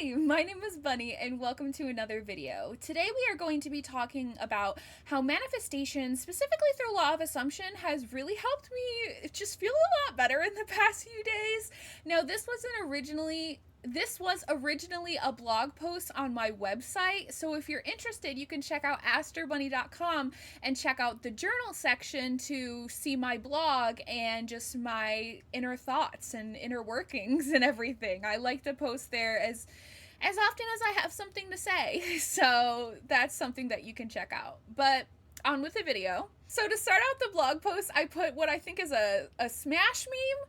Hi, my name is Bunny and welcome to another video. Today we are going to be talking about how manifestation, specifically through law of assumption, has really helped me just feel a lot better in the past few days. Now, this was originally a blog post on my website, so if you're interested, you can check out asterbunny.com and check out the journal section to see my blog and just my inner thoughts and inner workings and everything. I like to post there as often as I have something to say, so that's something that you can check out. But on with the video. So to start out the blog post, I put what I think is a smash meme,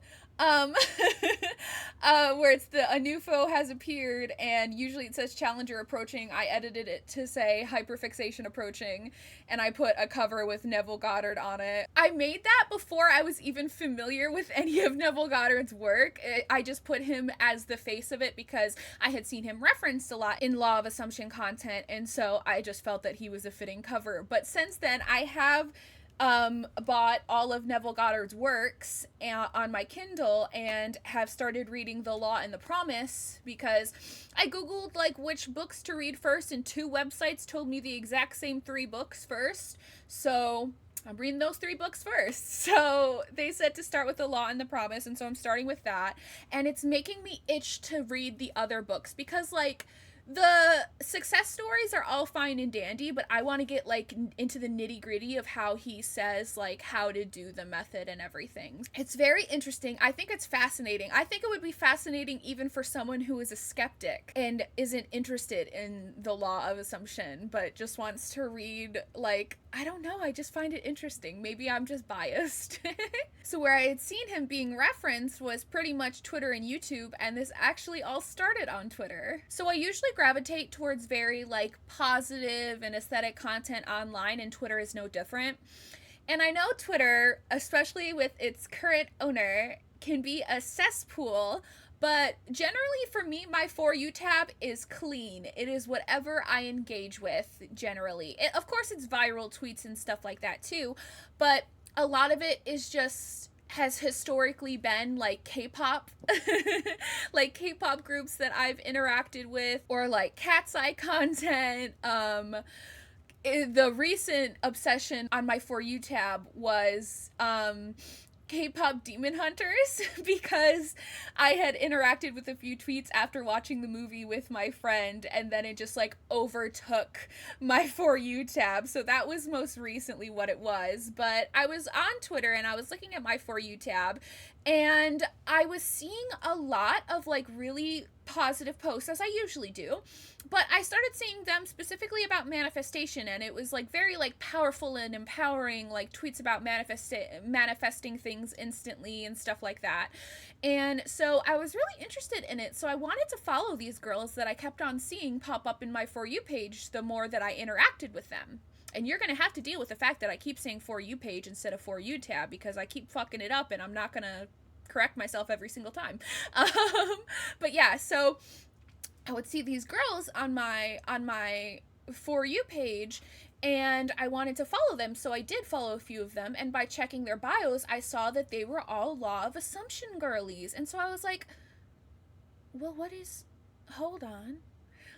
where it's a new foe has appeared, and usually it says challenger approaching. I edited it to say hyperfixation approaching, and I put a cover with Neville Goddard on it. I made that before I was even familiar with any of Neville Goddard's work. I just put him as the face of it because I had seen him referenced a lot in law of assumption content, and so I just felt that he was a fitting cover. But since then, I have bought all of Neville Goddard's works on my Kindle and have started reading The Law and the Promise because I googled like which books to read first, and two websites told me the exact same three books first, so I'm reading those three books first. So they said to start with The Law and the Promise, and so I'm starting with that, and it's making me itch to read the other books because like the success stories are all fine and dandy, but I want to get like into the nitty gritty of how he says like how to do the method and everything. It's very interesting. I think it's fascinating. I think it would be fascinating even for someone who is a skeptic and isn't interested in the law of assumption, but just wants to read, like, I don't know, I just find it interesting. Maybe I'm just biased. So where I had seen him being referenced was pretty much Twitter and YouTube, and this actually all started on Twitter. So I usually gravitate towards very like positive and aesthetic content online, and Twitter is no different. And I know Twitter, especially with its current owner, can be a cesspool, but generally for me, my For You tab is clean. It is whatever I engage with generally. Of course, it's viral tweets and stuff like that too, but a lot of it is just has historically been like K-pop, like K-pop groups that I've interacted with, or like cat's eye content. The recent obsession on my For You tab was K-pop Demon Hunters because I had interacted with a few tweets after watching the movie with my friend, and then it just like overtook my For You tab. So that was most recently what it was. But I was on Twitter and I was looking at my For You tab, and I was seeing a lot of like really positive posts, as I usually do, but I started seeing them specifically about manifestation, and it was like very like powerful and empowering, like tweets about manifesting things instantly and stuff like that. And so I was really interested in it, so I wanted to follow these girls that I kept on seeing pop up in my For You page the more that I interacted with them. And you're gonna have to deal with the fact that I keep saying For You page instead of For You tab because I keep fucking it up, and I'm not gonna correct myself every single time. But yeah, so I would see these girls on my For You page, and I wanted to follow them, so I did follow a few of them, and by checking their bios, I saw that they were all law of assumption girlies, and so I was like, well, hold on.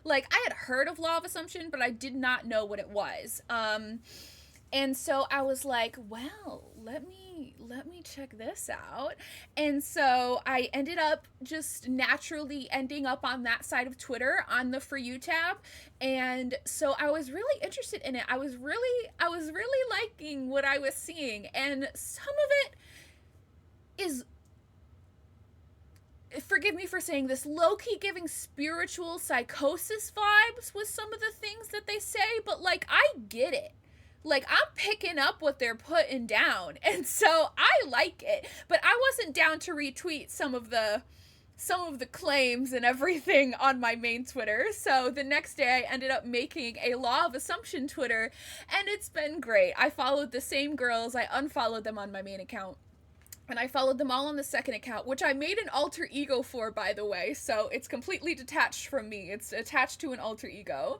Like, I had heard of law of assumption, but I did not know what it was. And so I was like, well, let me check this out. And so I ended up just naturally ending up on that side of Twitter on the For You tab. And so I was really interested in it. I was really liking what I was seeing. And some of it is, forgive me for saying this, low-key giving spiritual psychosis vibes with some of the things that they say, but like, I get it. Like, I'm picking up what they're putting down, and so I like it, but I wasn't down to retweet some of the claims and everything on my main Twitter. So the next day I ended up making a law of assumption Twitter, and it's been great. I followed the same girls. I unfollowed them on my main account, and I followed them all on the second account, which I made an alter ego for, by the way, so it's completely detached from me. It's attached to an alter ego.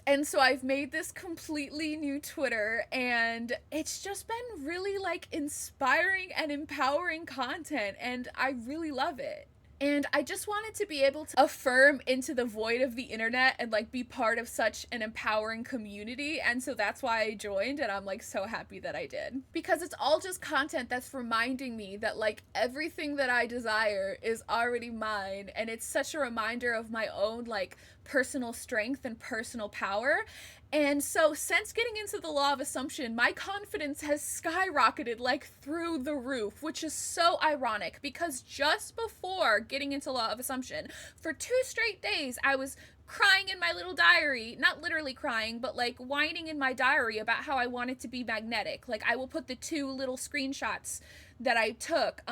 And so I've made this completely new Twitter, and it's just been really like inspiring and empowering content, and I really love it. And I just wanted to be able to affirm into the void of the internet and like be part of such an empowering community. And so that's why I joined, and I'm like so happy that I did. Because it's all just content that's reminding me that like everything that I desire is already mine, and it's such a reminder of my own like personal strength and personal power. And so, since getting into the law of assumption, my confidence has skyrocketed like through the roof, which is so ironic because just before getting into law of assumption, for 2 straight days, I was crying in my little diary, not literally crying, but like whining in my diary about how I wanted to be magnetic. Like, I will put the 2 little screenshots that I took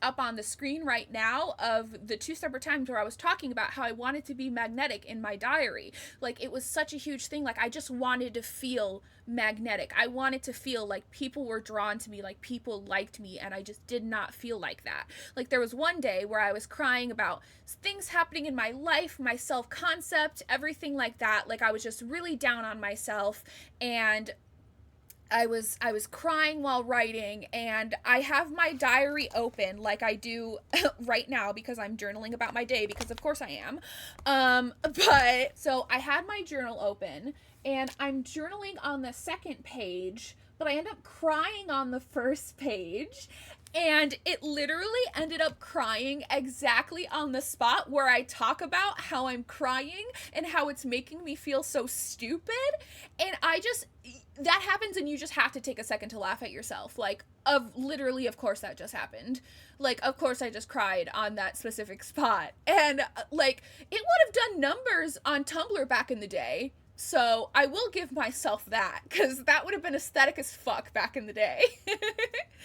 up on the screen right now of the 2 separate times where I was talking about how I wanted to be magnetic in my diary. Like, it was such a huge thing. Like, I just wanted to feel magnetic. I wanted to feel like people were drawn to me, like people liked me, and I just did not feel like that. Like, there was one day where I was crying about things happening in my life, my self-concept, everything like that. Like, I was just really down on myself, and I was crying while writing, and I have my diary open like I do right now because I'm journaling about my day, because of course I am. But so I had my journal open and I'm journaling on the second page, but I end up crying on the first page. And it literally ended up crying exactly on the spot where I talk about how I'm crying and how it's making me feel so stupid. And I just, that happens, and you just have to take a second to laugh at yourself. Like, of course that just happened. Like, of course I just cried on that specific spot. And, like, it would have done numbers on Tumblr back in the day. So I will give myself that, because that would have been aesthetic as fuck back in the day.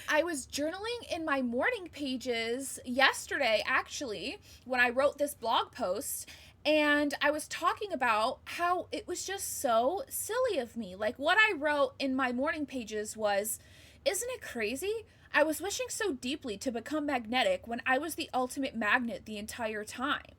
I was journaling in my morning pages yesterday, actually, when I wrote this blog post, and I was talking about how it was just so silly of me. Like, what I wrote in my morning pages was, isn't it crazy? I was wishing so deeply to become magnetic when I was the ultimate magnet the entire time.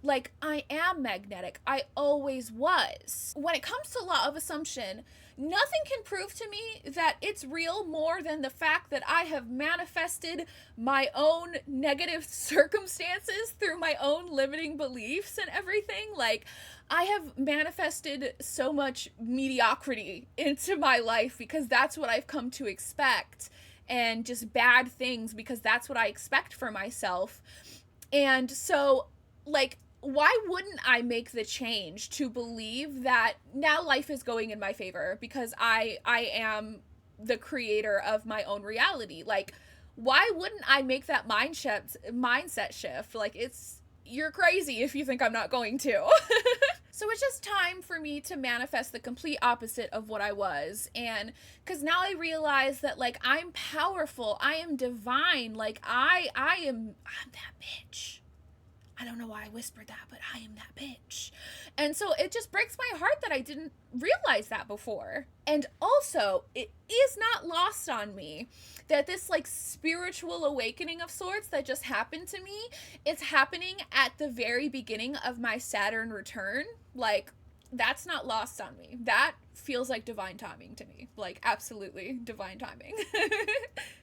Like, I am magnetic. I always was. When it comes to law of assumption, nothing can prove to me that it's real more than the fact that I have manifested my own negative circumstances through my own limiting beliefs and everything. Like, I have manifested so much mediocrity into my life because that's what I've come to expect, and just bad things because that's what I expect for myself. And so, like, why wouldn't I make the change to believe that now life is going in my favor because I am the creator of my own reality? Like, why wouldn't I make that mindset shift? Like, you're crazy if you think I'm not going to. So it's just time for me to manifest the complete opposite of what I was. And because now I realize that, like, I'm powerful, I am divine, like, I'm that bitch. I don't know why I whispered that, but I am that bitch. And so it just breaks my heart that I didn't realize that before. And also, it is not lost on me that this, like, spiritual awakening of sorts that just happened to me, it's happening at the very beginning of my Saturn return. Like, that's not lost on me. That feels like divine timing to me. Like, absolutely divine timing.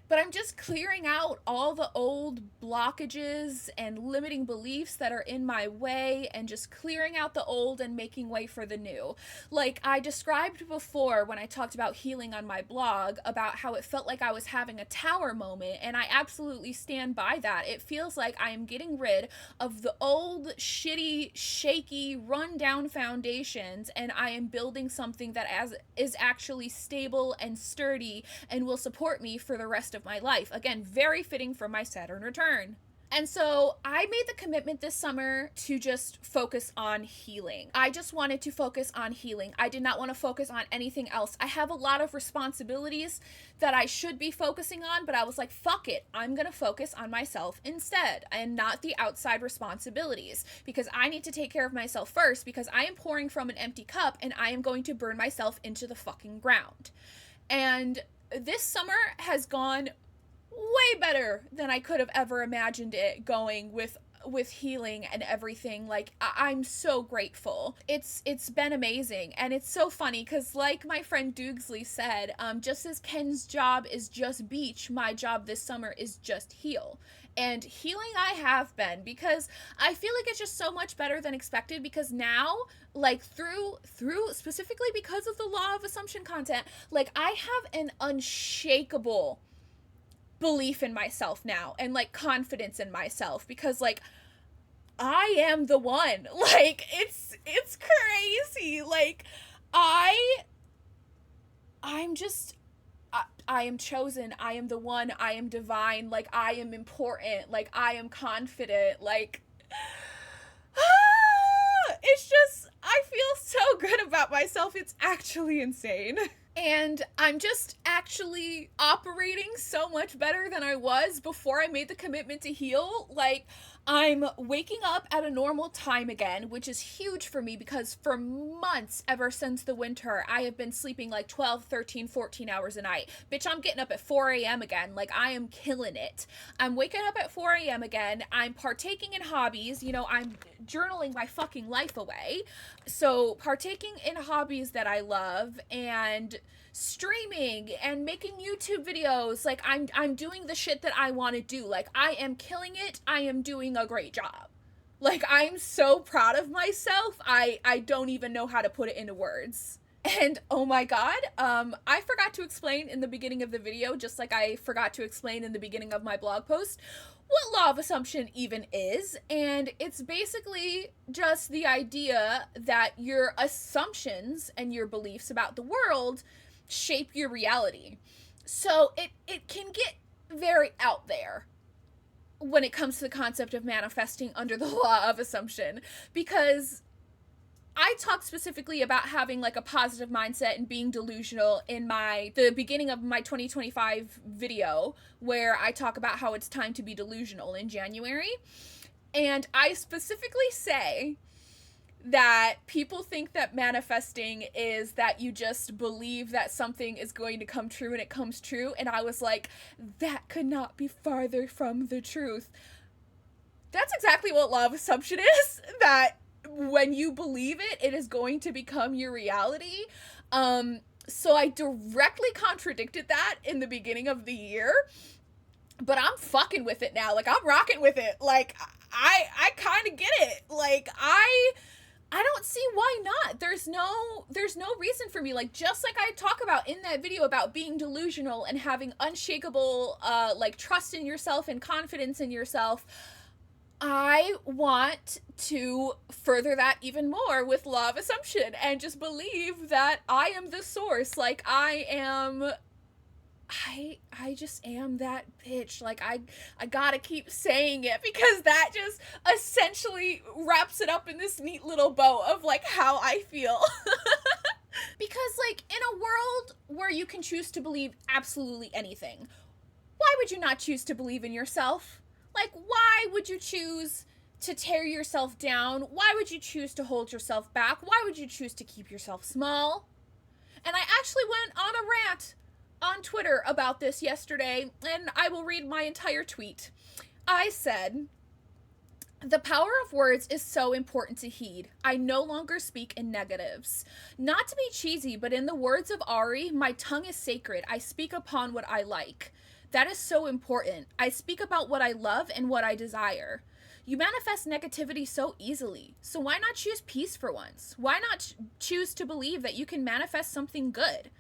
But I'm just clearing out all the old blockages and limiting beliefs that are in my way, and just clearing out the old and making way for the new. Like I described before when I talked about healing on my blog, about how it felt like I was having a tower moment, and I absolutely stand by that. It feels like I am getting rid of the old, shitty, shaky, run-down foundations, and I am building something that is actually stable and sturdy and will support me for the rest of my life. Again, very fitting for my Saturn return. And so I made the commitment this summer to just focus on healing. I just wanted to focus on healing. I did not want to focus on anything else. I have a lot of responsibilities that I should be focusing on, but I was like, fuck it. I'm going to focus on myself instead, and not the outside responsibilities, because I need to take care of myself first, because I am pouring from an empty cup and I am going to burn myself into the fucking ground. And this summer has gone way better than I could have ever imagined it going with healing and everything. Like, I'm so grateful. It's been amazing. And it's so funny because, like my friend Doogsley said, just as Ken's job is just beach, my job this summer is just heal. And healing I have been, because I feel like it's just so much better than expected, because now, like, through specifically because of the law of assumption content, like, I have an unshakable belief in myself now, and like confidence in myself, because like I am the one. Like, it's crazy. Like, I I'm just I am chosen. I am the one. I am divine. Like, I am important. Like, I am confident. Like, it's just, I feel so good about myself. It's actually insane. And I'm just actually operating so much better than I was before I made the commitment to heal. Like, I'm waking up at a normal time again, which is huge for me, because for months, ever since the winter, I have been sleeping like 12, 13, 14 hours a night. Bitch, I'm getting up at 4 a.m. again. Like, I am killing it. I'm waking up at 4 a.m. again. I'm partaking in hobbies. You know, I'm journaling my fucking life away. So, partaking in hobbies that I love, and streaming and making YouTube videos. Like, I'm doing the shit that I want to do. Like, I am killing it. I am doing a great job. Like, I'm so proud of myself. I don't even know how to put it into words. And oh my god, I forgot to explain in the beginning of the video, just like I forgot to explain in the beginning of my blog post, what law of assumption even is. And it's basically just the idea that your assumptions and your beliefs about the world shape your reality. So it can get very out there when it comes to the concept of manifesting under the law of assumption, because I talked specifically about having like a positive mindset and being delusional in the beginning of my 2025 video, where I talk about how it's time to be delusional in January. And I specifically say that people think that manifesting is that you just believe that something is going to come true and it comes true. And I was like, that could not be farther from the truth. That's exactly what law of assumption is. That when you believe it, it is going to become your reality. So I directly contradicted that in the beginning of the year. But I'm fucking with it now. Like, I'm rocking with it. Like, I kind of get it. Like, I don't see why not. There's no reason for me. Like, just like I talk about in that video about being delusional and having unshakable like trust in yourself and confidence in yourself, I want to further that even more with law of assumption and just believe that I am the source. Like, I just am that bitch. Like, I gotta keep saying it, because that just essentially wraps it up in this neat little bow of like how I feel. Because like, in a world where you can choose to believe absolutely anything, why would you not choose to believe in yourself? Like, why would you choose to tear yourself down? Why would you choose to hold yourself back? Why would you choose to keep yourself small? And I actually went on a rant on Twitter about this yesterday, and I will read my entire tweet. I said, "The power of words is so important to heed. I no longer speak in negatives. Not to be cheesy, but in the words of Ari, my tongue is sacred. I speak upon what I like. That is so important. I speak about what I love and what I desire. You manifest negativity so easily. So why not choose peace for once? Why not choose to believe that you can manifest something good?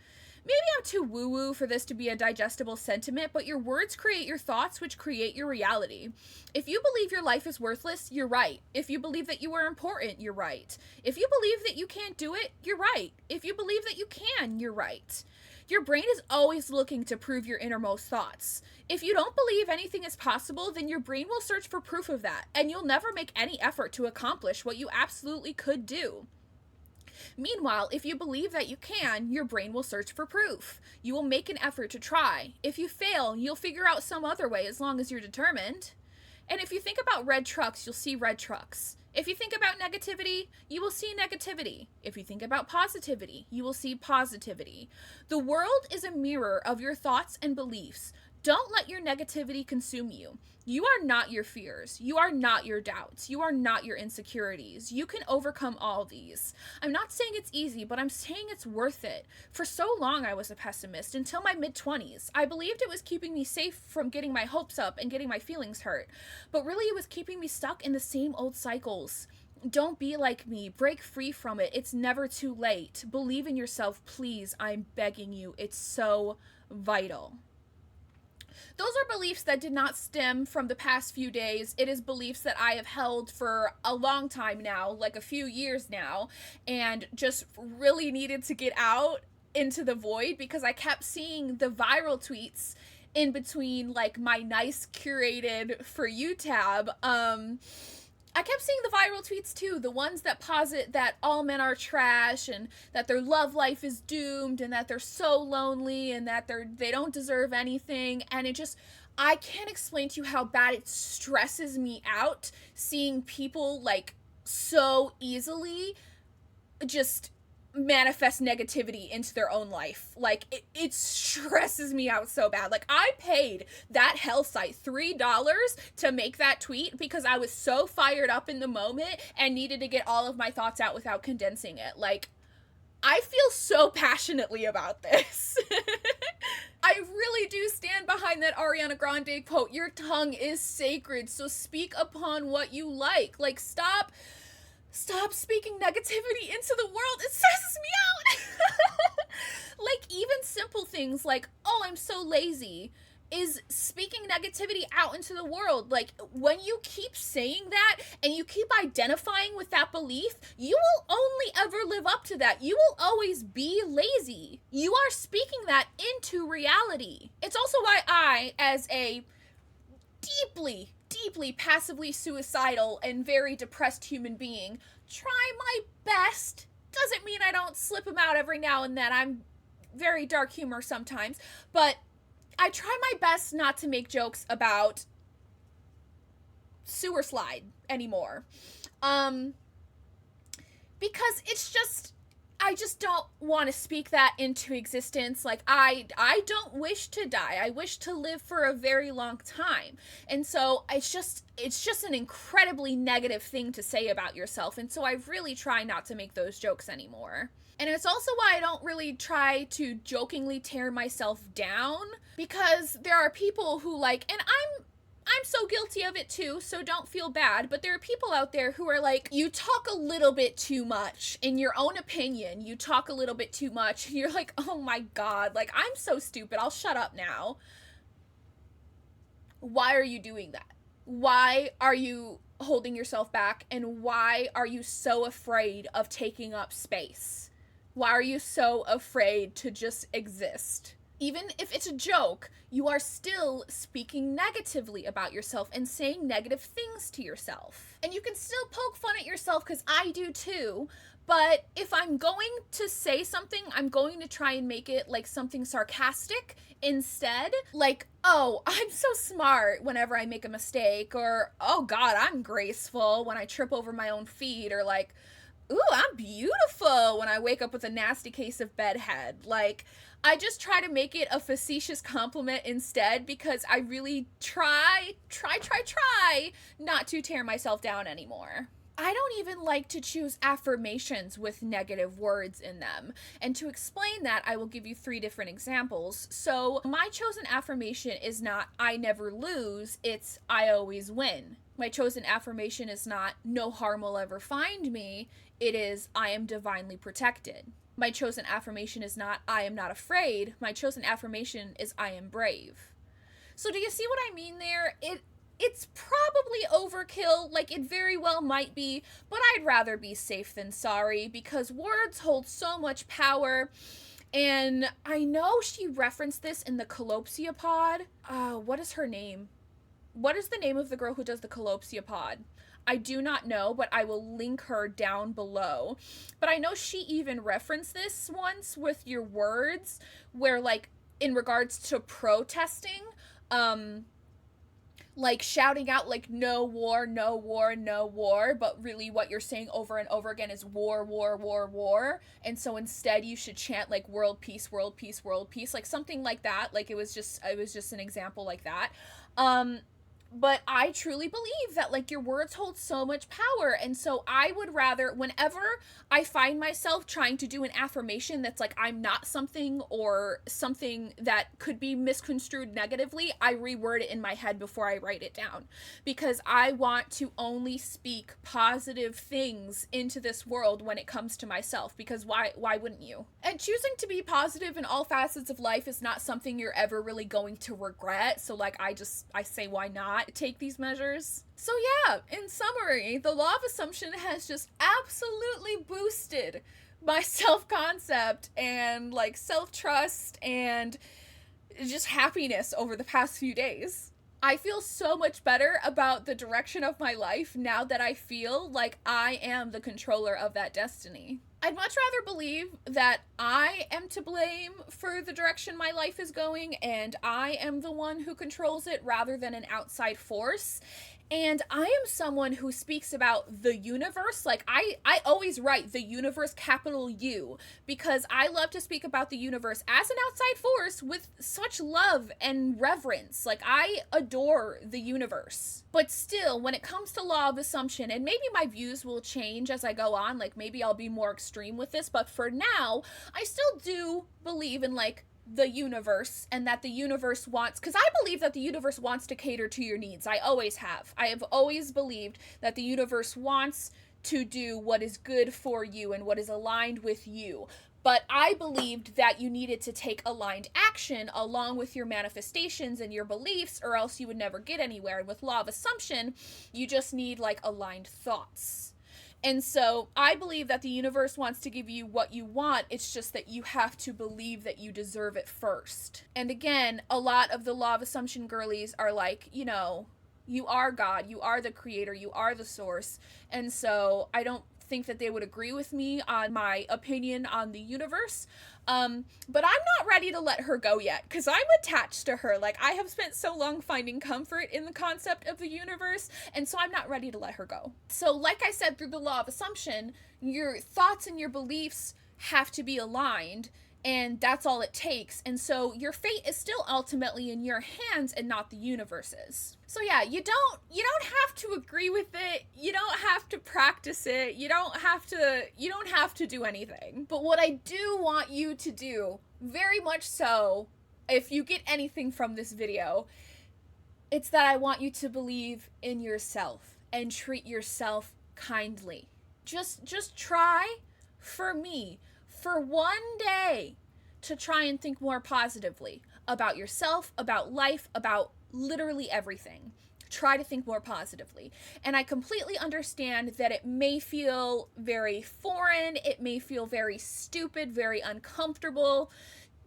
Maybe I'm too woo-woo for this to be a digestible sentiment, but your words create your thoughts, which create your reality. If you believe your life is worthless, you're right. If you believe that you are important, you're right. If you believe that you can't do it, you're right. If you believe that you can, you're right. Your brain is always looking to prove your innermost thoughts. If you don't believe anything is possible, then your brain will search for proof of that, and you'll never make any effort to accomplish what you absolutely could do. Meanwhile, if you believe that you can, your brain will search for proof. You will make an effort to try. If you fail, you'll figure out some other way as long as you're determined. And if you think about red trucks, you'll see red trucks. If you think about negativity, you will see negativity. If you think about positivity, you will see positivity. The world is a mirror of your thoughts and beliefs. Don't let your negativity consume you. You are not your fears. You are not your doubts. You are not your insecurities. You can overcome all these. I'm not saying it's easy, but I'm saying it's worth it. For so long, I was a pessimist until my mid 20s. I believed it was keeping me safe from getting my hopes up and getting my feelings hurt, but really it was keeping me stuck in the same old cycles. Don't be like me. Break free from it. It's never too late. Believe in yourself, please. I'm begging you. It's so vital. Those are beliefs that did not stem from the past few days. It is beliefs that I have held for a long time now, like a few years now, and just really needed to get out into the void because I kept seeing the viral tweets in between like my nice curated For You tab. I kept seeing the viral tweets too, the ones that posit that all men are trash and that their love life is doomed and that they're so lonely and that they don't deserve anything. And it just, I can't explain to you how bad it stresses me out seeing people like so easily just manifest negativity into their own life. Like it stresses me out so bad. Like I paid that hell site $3 to make that tweet because I was so fired up in the moment and needed to get all of my thoughts out without condensing it. Like I feel so passionately about this. I really do stand behind that Ariana Grande quote. Your tongue is sacred, so speak upon what you like. Like stop speaking negativity into the world. It stresses me out. Like even simple things like, oh, I'm so lazy, is speaking negativity out into the world. Like when you keep saying that and you keep identifying with that belief, you will only ever live up to that. You will always be lazy. You are speaking that into reality. It's also why I, as a deeply passively suicidal and very depressed human being, try my best. Doesn't mean I don't slip them out every now and then. I'm very dark humor sometimes, but I try my best not to make jokes about sewer slide anymore. Because it's just, I just don't want to speak that into existence. Like I don't wish to die. I wish to live for a very long time. And so it's just an incredibly negative thing to say about yourself. And so I really try not to make those jokes anymore. And it's also why I don't really try to jokingly tear myself down, because there are people who like, and I'm so guilty of it too, so don't feel bad, but there are people out there who are like, you talk a little bit too much. In your own opinion, you talk a little bit too much. And you're like, oh my God, like I'm so stupid. I'll shut up now. Why are you doing that? Why are you holding yourself back? And why are you so afraid of taking up space? Why are you so afraid to just exist? Even if it's a joke, you are still speaking negatively about yourself and saying negative things to yourself. And you can still poke fun at yourself, because I do too. But if I'm going to say something, I'm going to try and make it like something sarcastic instead. Like, oh, I'm so smart whenever I make a mistake. Or, oh God, I'm graceful when I trip over my own feet. Or like, ooh, I'm beautiful when I wake up with a nasty case of bedhead. Like, I just try to make it a facetious compliment instead, because I really try not to tear myself down anymore. I don't even like to choose affirmations with negative words in them. And to explain that, I will give you 3 different examples. So my chosen affirmation is not I never lose, it's I always win. My chosen affirmation is not no harm will ever find me, it is I am divinely protected. My chosen affirmation is not I am not afraid, my chosen affirmation is I am brave. So do you see what I mean there? It's probably overkill, like it very well might be, but I'd rather be safe than sorry, because words hold so much power. And I know she referenced this in the Colopsia pod. What is her name? What is the name of the girl who does the Colopsia pod? I do not know, but I will link her down below. But I know she even referenced this once with your words, where like in regards to protesting, like shouting out like no war, no war, no war, but really what you're saying over and over again is war, war, war, war. And so instead you should chant like world peace, world peace, world peace, like something like that. Like it was just an example like that. Um but I truly believe that like your words hold so much power. And so I would rather, whenever I find myself trying to do an affirmation that's like I'm not something or something that could be misconstrued negatively, I reword it in my head before I write it down, because I want to only speak positive things into this world when it comes to myself, because why wouldn't you? And choosing to be positive in all facets of life is not something you're ever really going to regret. So like I say why not take these measures? So yeah, in summary, the law of assumption has just absolutely boosted my self-concept and like self-trust and just happiness over the past few days. I feel so much better about the direction of my life now that I feel like I am the controller of that destiny. I'd much rather believe that I am to blame for the direction my life is going and I am the one who controls it rather than an outside force. And I am someone who speaks about the universe. Like, I always write the universe, capital U, because I love to speak about the universe as an outside force with such love and reverence. Like, I adore the universe. But still, when it comes to law of assumption, and maybe my views will change as I go on, like maybe I'll be more extreme with this, but for now, I still do believe in like the universe, and that the universe wants, because I believe that the universe wants to cater to your needs. I always have. I have always believed that the universe wants to do what is good for you and what is aligned with you. But I believed that you needed to take aligned action along with your manifestations and your beliefs, or else you would never get anywhere. And with law of assumption, you just need like aligned thoughts. And so I believe that the universe wants to give you what you want. It's just that you have to believe that you deserve it first. And again, a lot of the law of assumption girlies are like, you know, you are God, you are the creator, you are the source. And so I don't think that they would agree with me on my opinion on the universe. But I'm not ready to let her go yet, because I'm attached to her. Like, I have spent so long finding comfort in the concept of the universe, and so I'm not ready to let her go. So like I said, through the law of assumption, your thoughts and your beliefs have to be aligned, and that's all it takes. And so your fate is still ultimately in your hands and not the universe's. So yeah, you don't have to agree with it. You don't have to practice it. You don't have to do anything. But what I do want you to do, very much so, if you get anything from this video, it's that I want you to believe in yourself and treat yourself kindly. Just try, for me, for one day, to try and think more positively about yourself, about life, about literally everything. Try to think more positively. And I completely understand that it may feel very foreign, it may feel very stupid, very uncomfortable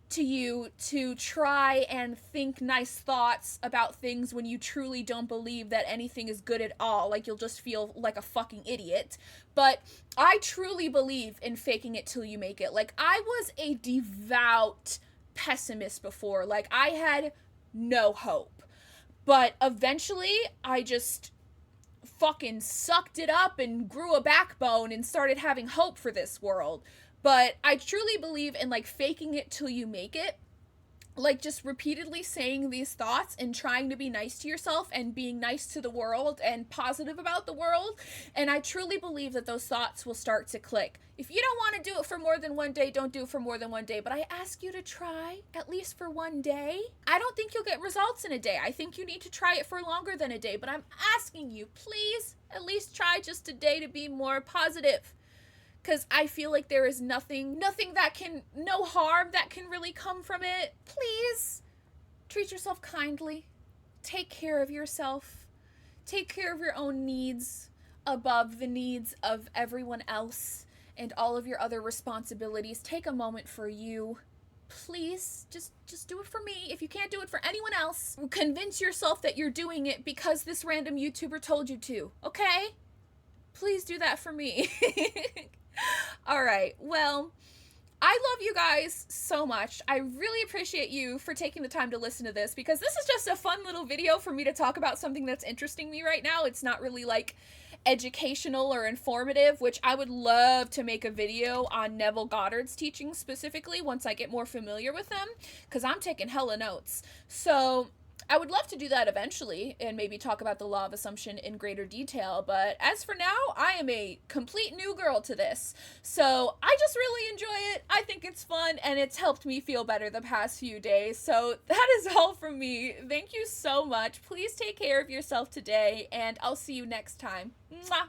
to you to try and think nice thoughts about things when you truly don't believe that anything is good at all. Like, you'll just feel like a fucking idiot. But I truly believe in faking it till you make it. Like, I was a devout pessimist before. Like, I had no hope. But eventually, I just fucking sucked it up and grew a backbone and started having hope for this world. But I truly believe in like faking it till you make it. Like, just repeatedly saying these thoughts and trying to be nice to yourself and being nice to the world and positive about the world. And I truly believe that those thoughts will start to click. If you don't want to do it for more than one day, don't do it for more than one day. But I ask you to try at least for one day. I don't think you'll get results in a day. I think you need to try it for longer than a day. But I'm asking you, please at least try just a day to be more positive. Because I feel like there is no harm that can really come from it. Please, treat yourself kindly. Take care of yourself. Take care of your own needs above the needs of everyone else and all of your other responsibilities. Take a moment for you. Please, just do it for me. If you can't do it for anyone else, convince yourself that you're doing it because this random YouTuber told you to, okay? Please do that for me. All right, well, I love you guys so much. I really appreciate you for taking the time to listen to this, because this is just a fun little video for me to talk about something that's interesting me right now. It's not really like educational or informative, which I would love to make a video on Neville Goddard's teaching specifically once I get more familiar with them, because I'm taking hella notes. So I would love to do that eventually and maybe talk about the law of assumption in greater detail, but as for now, I am a complete new girl to this. So I just really enjoy it. I think it's fun and it's helped me feel better the past few days. So that is all from me. Thank you so much. Please take care of yourself today, and I'll see you next time. Mwah!